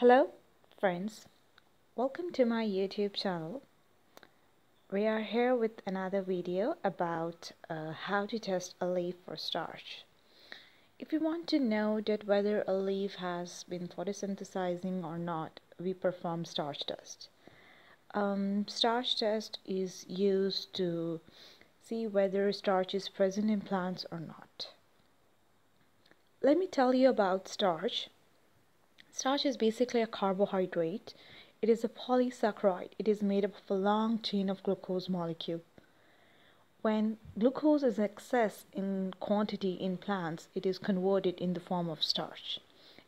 Hello, friends. Welcome to my YouTube channel. We are here with another video about how to test a leaf for starch. If you want to know that whether a leaf has been photosynthesizing or not, we perform starch test. Starch test is used to see whether starch is present in plants or not. Let me tell you about starch. Starch is basically a carbohydrate. It is a polysaccharide. It is made up of a long chain of glucose molecule. When glucose is excess in quantity in plants, it is converted in the form of starch.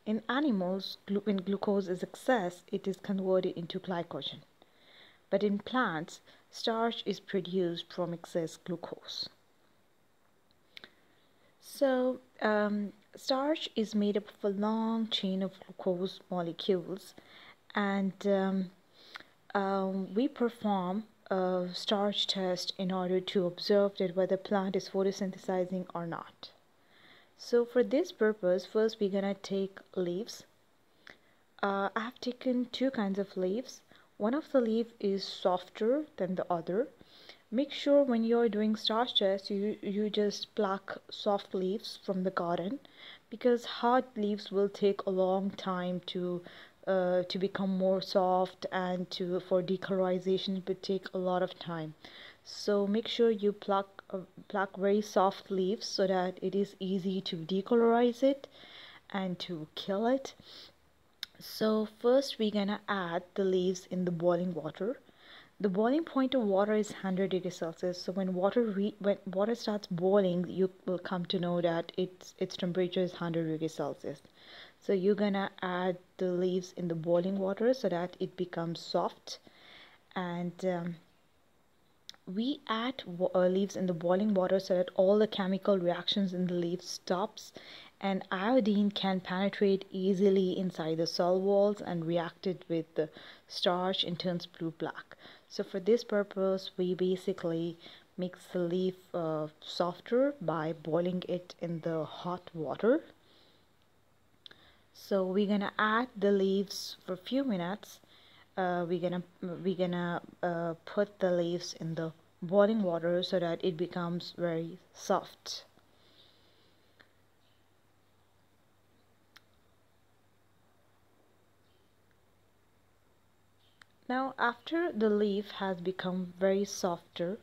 In animals, when glucose is excess, it is converted into glycogen. But in plants, starch is produced from excess glucose. So, starch is made up of a long chain of glucose molecules, and we perform a starch test in order to observe that whether plant is photosynthesizing or not. So for this purpose, first we're gonna take leaves. I have taken two kinds of leaves. One of the leaf is softer than the other. Make sure when you're doing starch test, you just pluck soft leaves from the garden, because hard leaves will take a long time to become more soft, and for decolorization it would take a lot of time. So make sure you pluck very soft leaves so that it is easy to decolorize it and to kill it. So first we're gonna add the leaves in the boiling water. The boiling point of water is 100 degrees Celsius. So when water starts boiling, you will come to know that its temperature is 100 degrees Celsius. So you're gonna add the leaves in the boiling water so that it becomes soft. And we add leaves in the boiling water so that all the chemical reactions in the leaves stops, and iodine can penetrate easily inside the cell walls and react it with the starch and turns blue-black. So for this purpose, we basically makes the leaf softer by boiling it in the hot water. So we're gonna add the leaves for a few minutes. We're gonna put the leaves in the boiling water so that it becomes very soft. Now after the leaf has become very softer,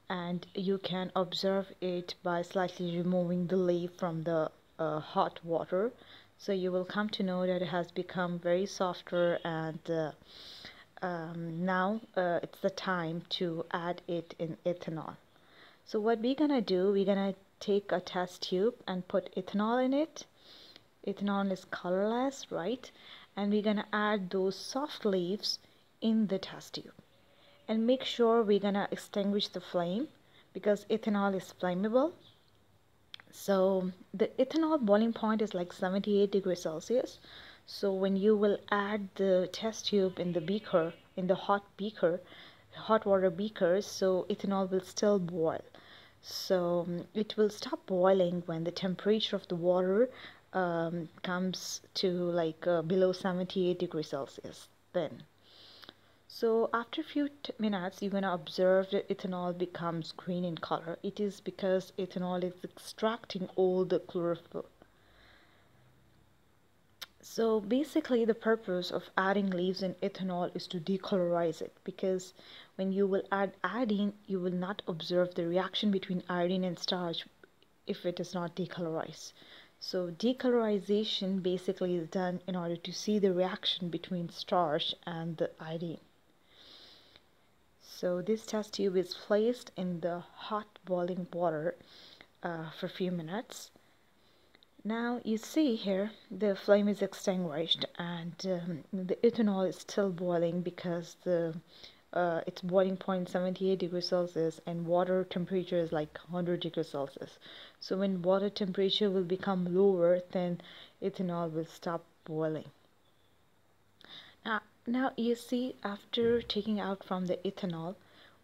and you can observe it by slightly removing the leaf from the hot water, so you will come to know that it has become very softer, and now it's the time to add it in ethanol. So what we're gonna do, we're gonna take a test tube and put ethanol in it. Ethanol is colorless, right? And we're gonna add those soft leaves in the test tube, and make sure we're gonna extinguish the flame because ethanol is flammable. So the ethanol boiling point is like 78 degrees Celsius. So when you will add the test tube in the beaker, in the hot water beaker, so ethanol will still boil. So it will stop boiling when the temperature of the water comes to like below 78 degrees Celsius then. So after a few minutes, you're going to observe that ethanol becomes green in color. It is because ethanol is extracting all the chlorophyll. So basically the purpose of adding leaves in ethanol is to decolorize it, because when you will add iodine, you will not observe the reaction between iodine and starch if it is not decolorized. So decolorization basically is done in order to see the reaction between starch and the iodine. So this test tube is placed in the hot boiling water for a few minutes. Now you see here the flame is extinguished, and the ethanol is still boiling because its boiling point 78 degrees Celsius and water temperature is like 100 degrees Celsius. So when water temperature will become lower, then ethanol will stop boiling. Now you see, after taking out from the ethanol,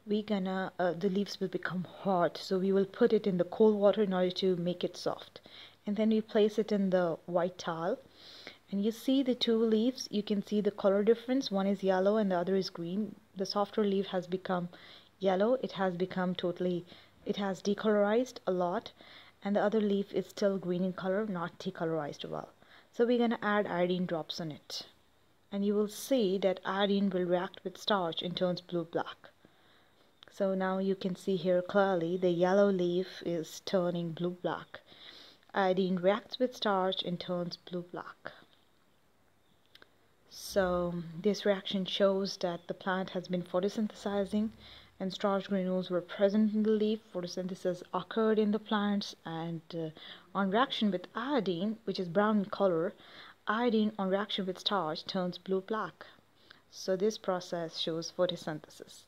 we gonna the leaves will become hard, so we will put it in the cold water in order to make it soft, and then we place it in the white towel, And you see the two leaves, you can see the color difference. One is yellow and the other is green. The softer leaf has become yellow. It has decolorized a lot, and the other leaf is still green in color, not decolorized well. So we're going to add iodine drops on it. And you will see that iodine will react with starch and turns blue-black. So now you can see here clearly the yellow leaf is turning blue-black. Iodine reacts with starch and turns blue-black. So this reaction shows that the plant has been photosynthesizing and starch granules were present in the leaf. Photosynthesis occurred in the plants, and on reaction with iodine, which is brown in color, iodine on reaction with starch turns blue-black. So this process shows photosynthesis.